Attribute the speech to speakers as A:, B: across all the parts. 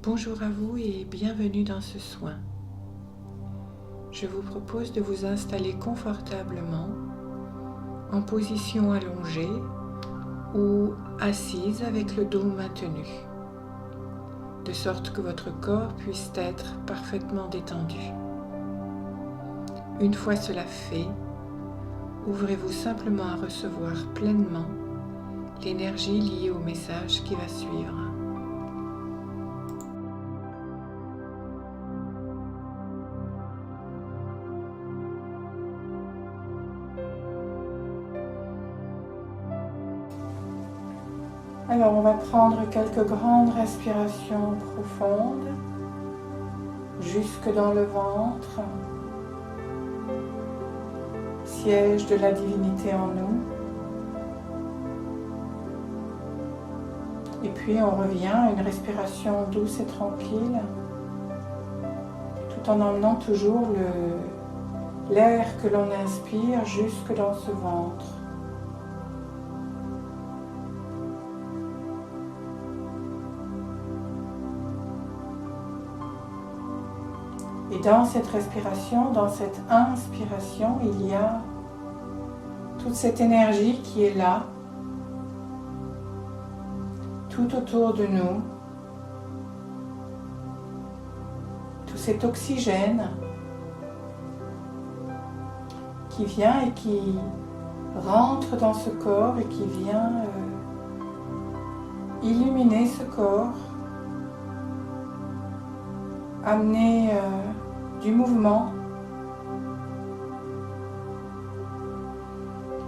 A: Bonjour à vous et bienvenue dans ce soin. Je vous propose de vous installer confortablement en position allongée ou assise avec le dos maintenu, de sorte que votre corps puisse être parfaitement détendu. Une fois cela fait, ouvrez-vous simplement à recevoir pleinement l'énergie liée au message qui va suivre. Alors on va prendre quelques grandes respirations profondes jusque dans le ventre, siège de la divinité en nous. Et puis on revient à une respiration douce et tranquille, tout en emmenant toujours l'air que l'on inspire jusque dans ce ventre. Et dans cette respiration, dans cette inspiration, il y a toute cette énergie qui est là, tout autour de nous, tout cet oxygène qui vient et qui rentre dans ce corps et qui vient illuminer ce corps, amener du mouvement,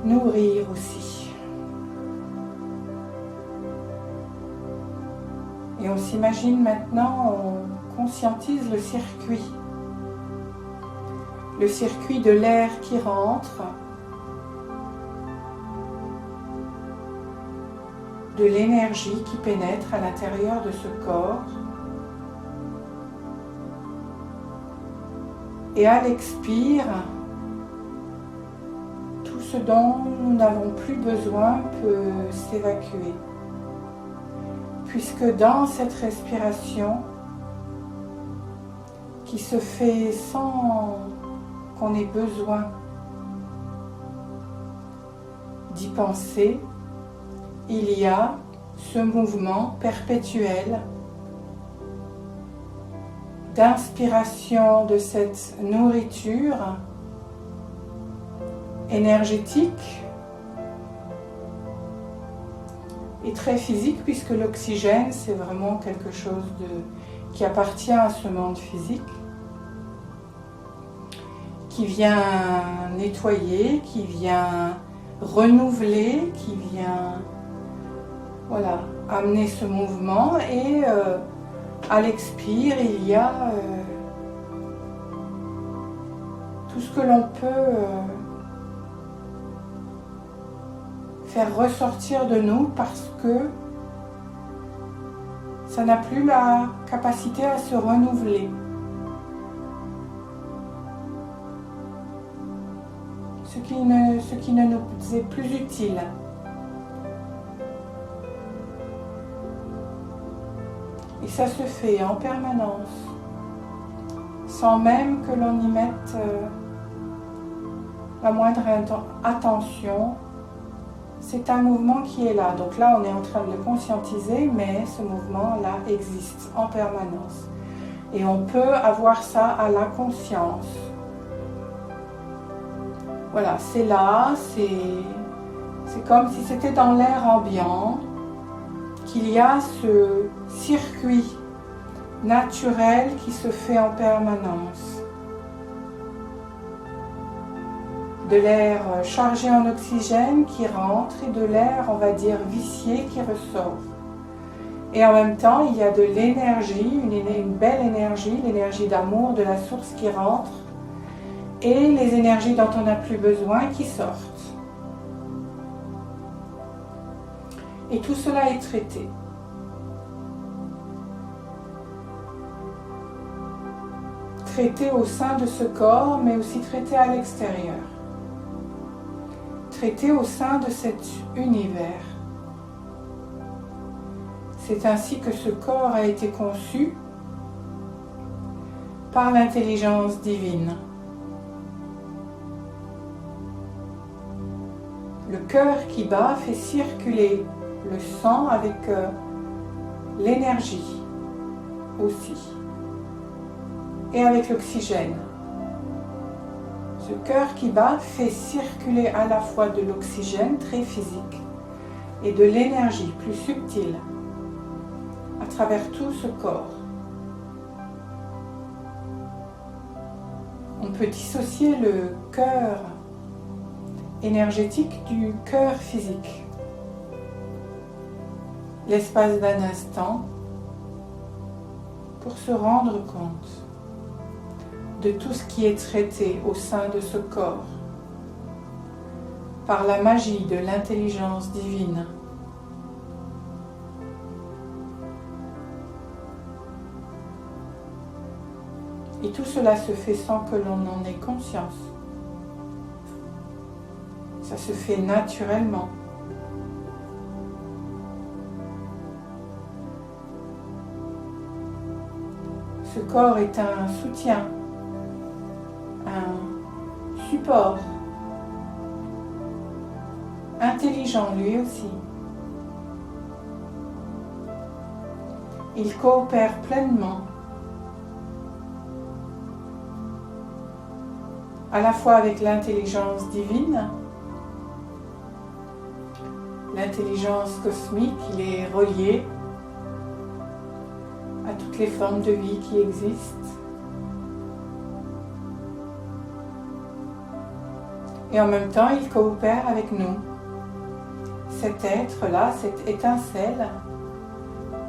A: nourrir aussi. Et on s'imagine maintenant, on conscientise le circuit de l'air qui rentre, de l'énergie qui pénètre à l'intérieur de ce corps. Et à l'expire, tout ce dont nous n'avons plus besoin peut s'évacuer. Puisque dans cette respiration, qui se fait sans qu'on ait besoin d'y penser, il y a ce mouvement perpétuel d'inspiration de cette nourriture énergétique et très physique, puisque l'oxygène c'est vraiment quelque chose qui appartient à ce monde physique, qui vient nettoyer, qui vient renouveler, qui vient amener ce mouvement. Et à l'expire, il y a tout ce que l'on peut faire ressortir de nous parce que ça n'a plus la capacité à se renouveler. Ce qui ne nous est plus utile. Et ça se fait en permanence, sans même que l'on y mette la moindre attention. C'est un mouvement qui est là. Donc là, on est en train de le conscientiser, mais ce mouvement-là existe en permanence. Et on peut avoir ça à la conscience. Voilà, c'est là, c'est comme si c'était dans l'air ambiant, qu'il y a ce circuit naturel qui se fait en permanence. De l'air chargé en oxygène qui rentre et de l'air, on va dire, vicié qui ressort. Et en même temps, il y a de l'énergie, une belle énergie, l'énergie d'amour de la source qui rentre et les énergies dont on n'a plus besoin qui sortent. Et tout cela est traité. Traité au sein de ce corps, mais aussi traité à l'extérieur. Traité au sein de cet univers. C'est ainsi que ce corps a été conçu par l'intelligence divine. Le cœur qui bat fait circuler le sang avec l'énergie aussi, et avec l'oxygène. Ce cœur qui bat fait circuler à la fois de l'oxygène très physique et de l'énergie plus subtile à travers tout ce corps. On peut dissocier le cœur énergétique du cœur physique. L'espace d'un instant pour se rendre compte de tout ce qui est traité au sein de ce corps par la magie de l'intelligence divine. Et tout cela se fait sans que l'on en ait conscience. Ça se fait naturellement. Ce corps est un soutien, un support, intelligent lui aussi. Il coopère pleinement, à la fois avec l'intelligence divine, l'intelligence cosmique. Il est relié à toutes les formes de vie qui existent. Et en même temps, il coopère avec nous. Cet être-là, cette étincelle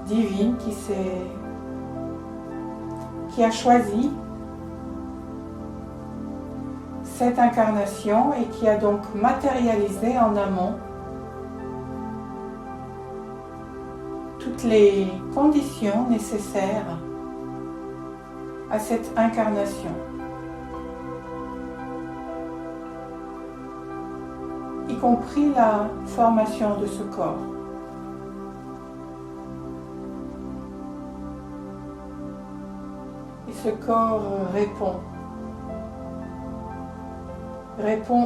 A: divine qui a choisi cette incarnation et qui a donc matérialisé en amont toutes les conditions nécessaires à cette incarnation. Y compris la formation de ce corps. Et ce corps répond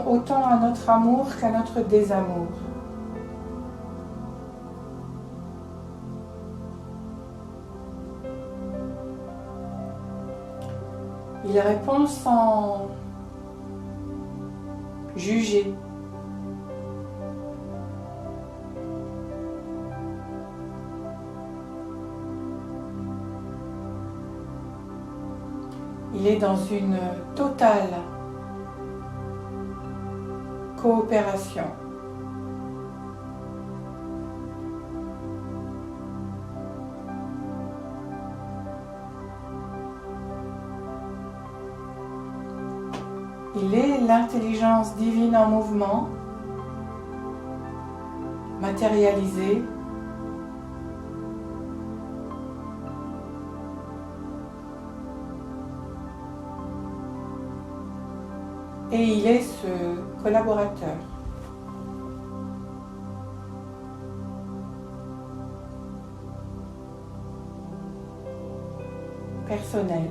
A: autant à notre amour qu'à notre désamour. Il répond sans juger. Il est dans une totale coopération. Il est l'intelligence divine en mouvement, matérialisée, et il est ce collaborateur. Personnel.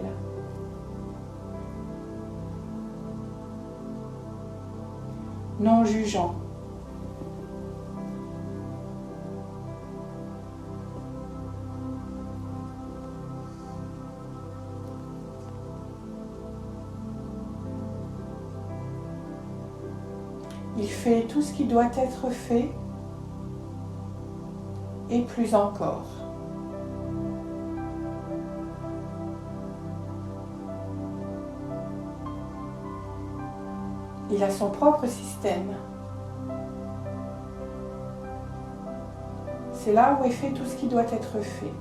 A: Non jugeant. Il fait tout ce qui doit être fait et plus encore. Il a son propre système. C'est là où est fait tout ce qui doit être fait.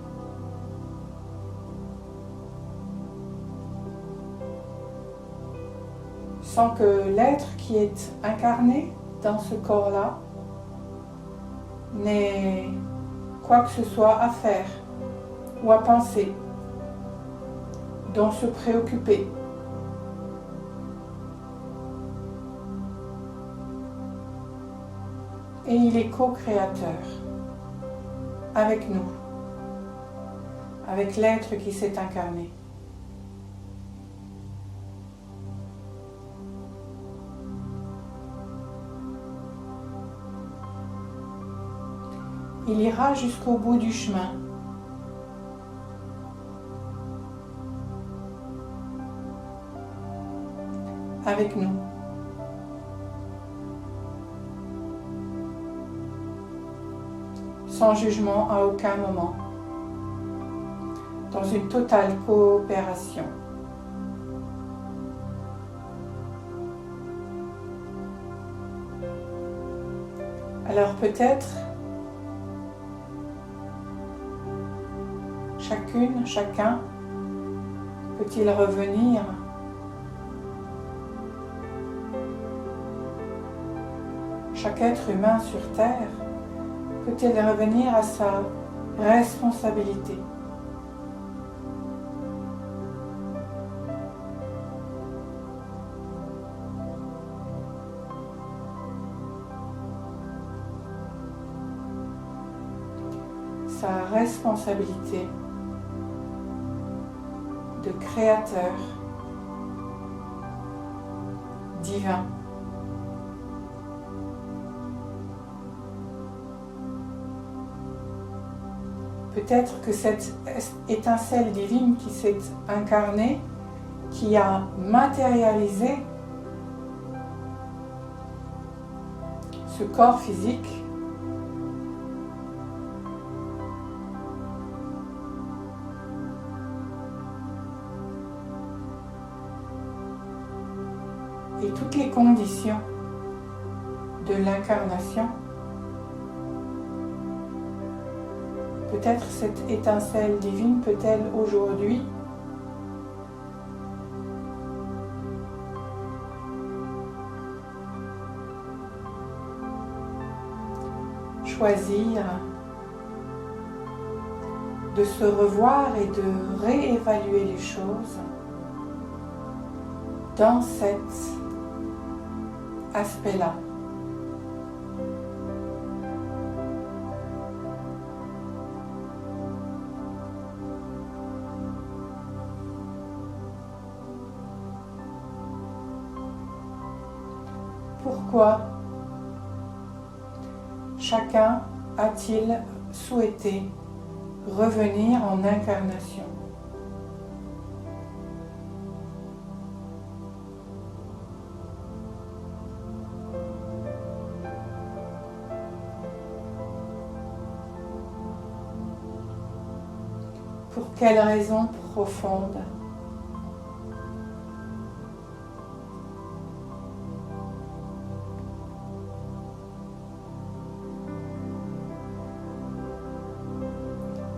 A: Sans que l'être qui est incarné dans ce corps-là n'ait quoi que ce soit à faire ou à penser, dont se préoccuper. Et il est co-créateur avec nous. avec l'être qui s'est incarné. Il ira jusqu'au bout du chemin. Avec nous. Sans jugement à aucun moment. Dans une totale coopération. Alors peut-être chacune, chacun peut-il revenir chaque être humain sur Terre peut-il revenir à sa responsabilité. Sa responsabilité de créateur divin. Peut-être que cette étincelle divine qui s'est incarnée, qui a matérialisé ce corps physique, et toutes les conditions de l'incarnation, peut-être cette étincelle divine peut-elle aujourd'hui choisir de se revoir et de réévaluer les choses dans cet aspect-là. Pourquoi chacun a-t-il souhaité revenir en incarnation? Pour quelle raison profonde?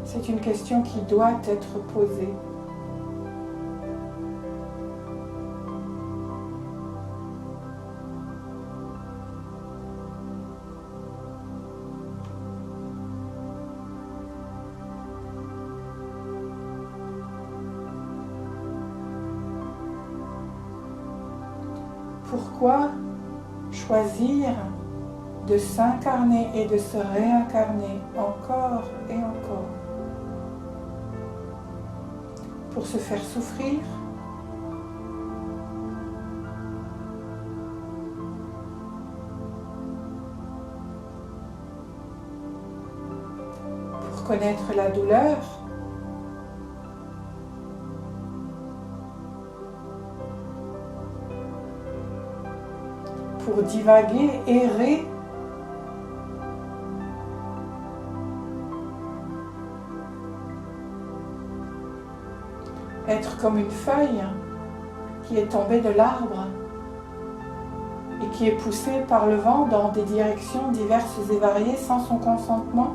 A: C'est une question qui doit être posée. Pourquoi choisir de s'incarner et de se réincarner encore et encore? Pour se faire souffrir? Pour connaître la douleur? Pour divaguer, errer? Être comme une feuille qui est tombée de l'arbre et qui est poussée par le vent dans des directions diverses et variées sans son consentement.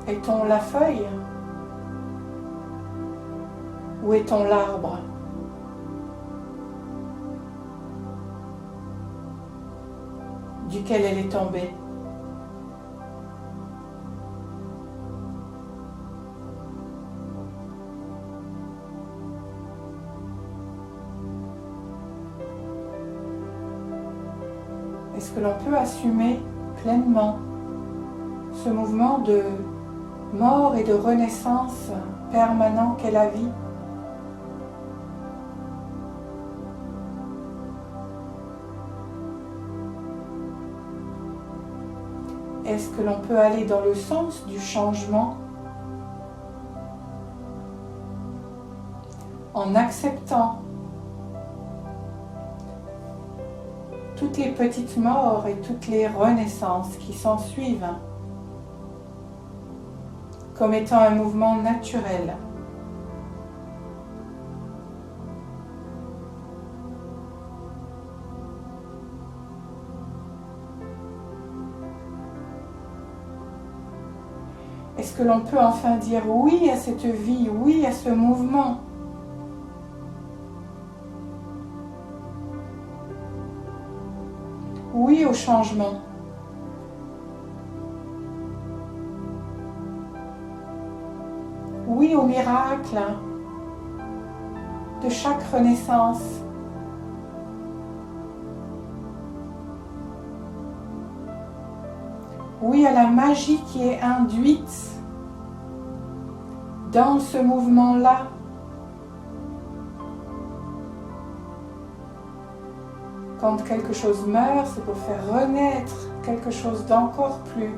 A: Est-on la feuille? Ou est-on l'arbre? Duquel elle est tombée? Est-ce que l'on peut assumer pleinement ce mouvement de mort et de renaissance permanent qu'est la vie? Est-ce que l'on peut aller dans le sens du changement en acceptant toutes les petites morts et toutes les renaissances qui s'en suivent comme étant un mouvement naturel? Est-ce que l'on peut enfin dire oui à cette vie, oui à ce mouvement? Oui au changement. Oui au miracle de chaque renaissance. Oui à la magie qui est induite dans ce mouvement-là. Quand quelque chose meurt, c'est pour faire renaître quelque chose d'encore plus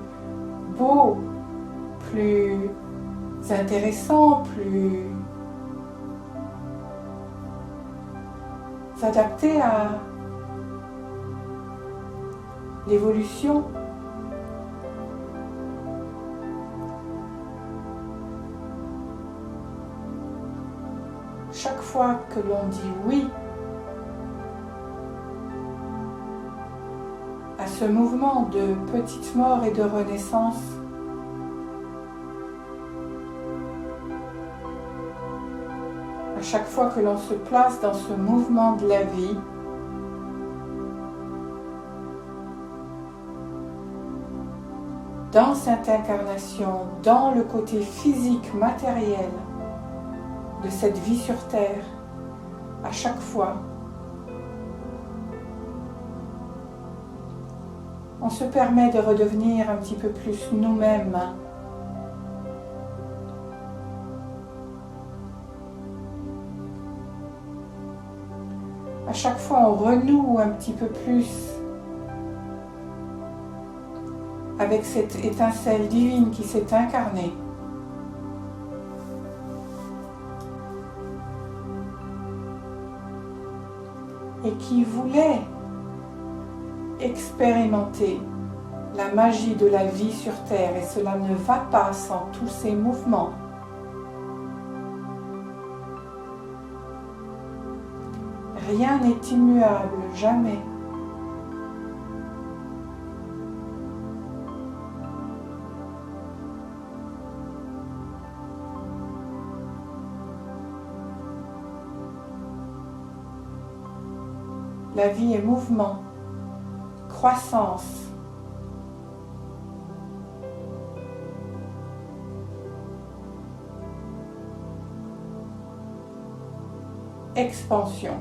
A: beau, plus intéressant, plus adapté à l'évolution. Chaque fois que l'on dit oui à ce mouvement de petite mort et de renaissance, à chaque fois que l'on se place dans ce mouvement de la vie, dans cette incarnation, dans le côté physique, matériel de cette vie sur Terre, à chaque fois, on se permet de redevenir un petit peu plus nous-mêmes. À chaque fois, on renoue un petit peu plus avec cette étincelle divine qui s'est incarnée. Et qui voulait expérimenter la magie de la vie sur Terre, et cela ne va pas sans tous ces mouvements. Rien n'est immuable, jamais. La vie est mouvement, croissance, expansion.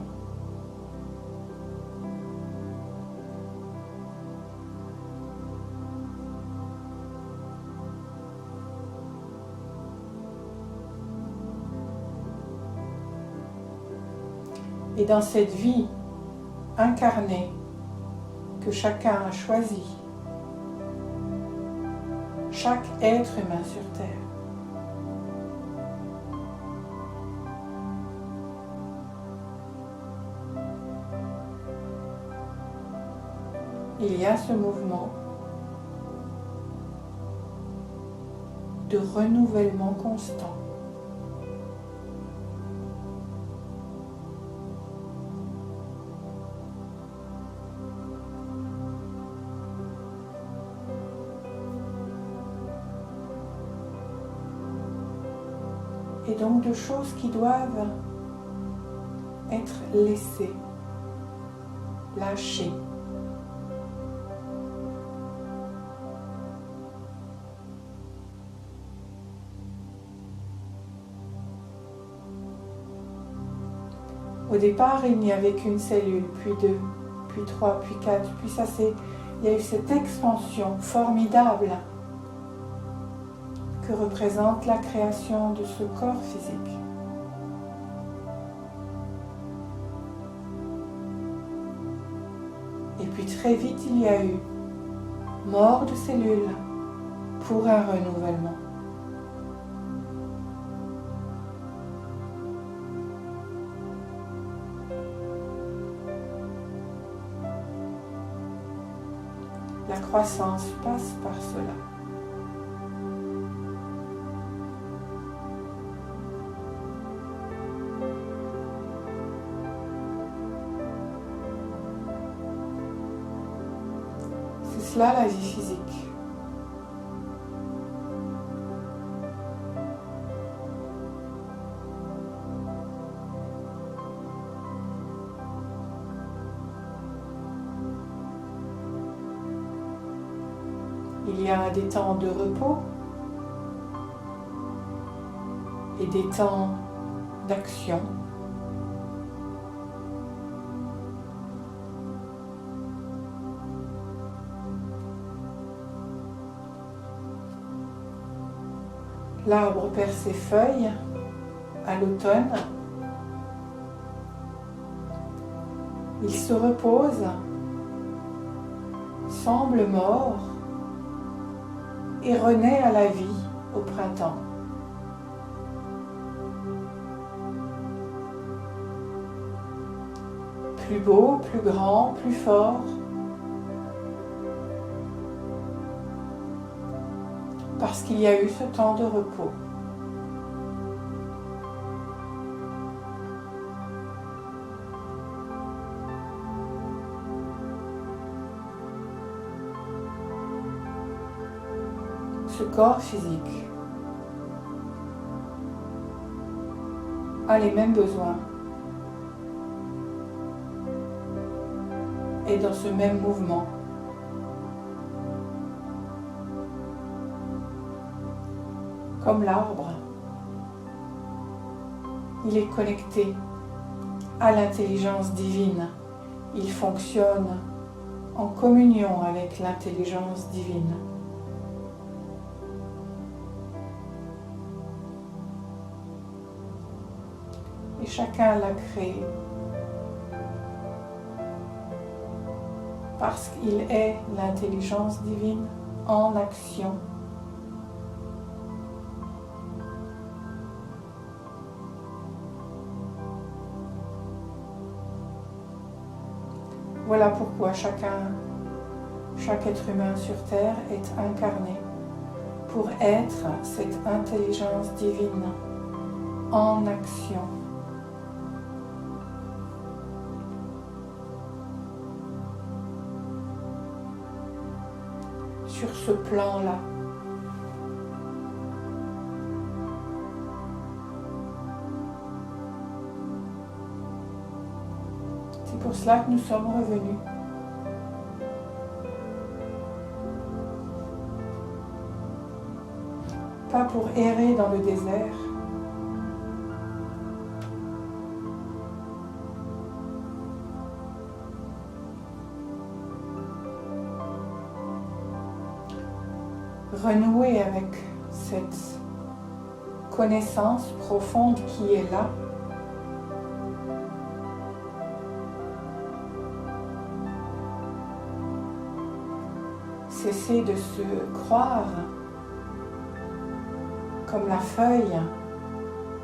A: Et dans cette vie incarnée que chacun a choisi, chaque être humain sur Terre, il y a ce mouvement de renouvellement constant. Et donc de choses qui doivent être laissées, lâchées. Au départ, il n'y avait qu'une cellule, puis deux, puis trois, puis quatre, puis ça s'est il y a eu cette expansion formidable que représente la création de ce corps physique. Et puis très vite, il y a eu mort de cellules pour un renouvellement. La croissance passe par cela. C'est cela la vie physique. Il y a des temps de repos et des temps d'action. L'arbre perd ses feuilles à l'automne. Il se repose, semble mort et renaît à la vie au printemps. Plus beau, plus grand, plus fort. Parce qu'il y a eu ce temps de repos. Ce corps physique a les mêmes besoins et dans ce même mouvement. Comme l'arbre, il est connecté à l'intelligence divine. Il fonctionne en communion avec l'intelligence divine. Et chacun l'a créé parce qu'il est l'intelligence divine en action. Voilà pourquoi chaque être humain sur Terre est incarné pour être cette intelligence divine en action. Sur ce plan-là. C'est pour cela que nous sommes revenus. Pas pour errer dans le désert, renouer avec cette connaissance profonde qui est là. Cesser de se croire comme la feuille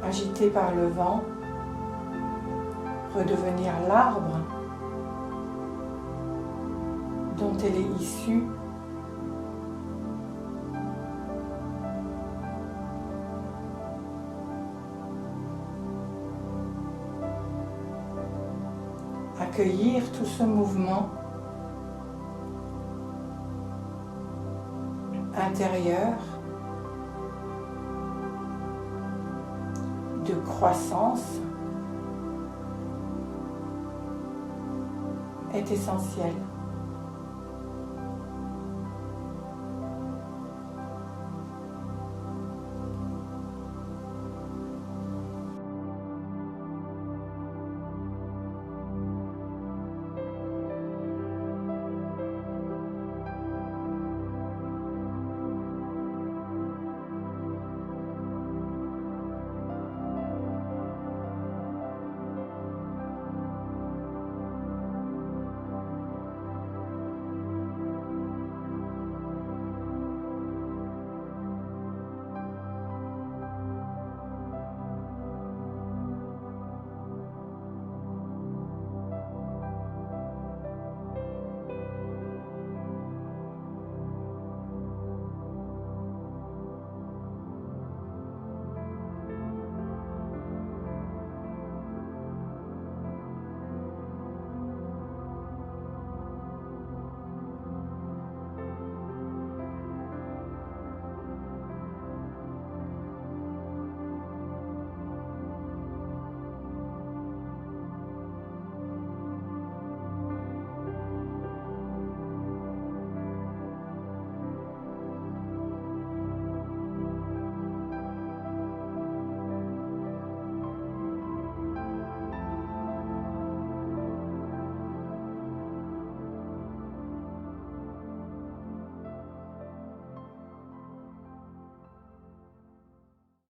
A: agitée par le vent, redevenir l'arbre dont elle est issue. Accueillir tout ce mouvement intérieur de croissance est essentiel.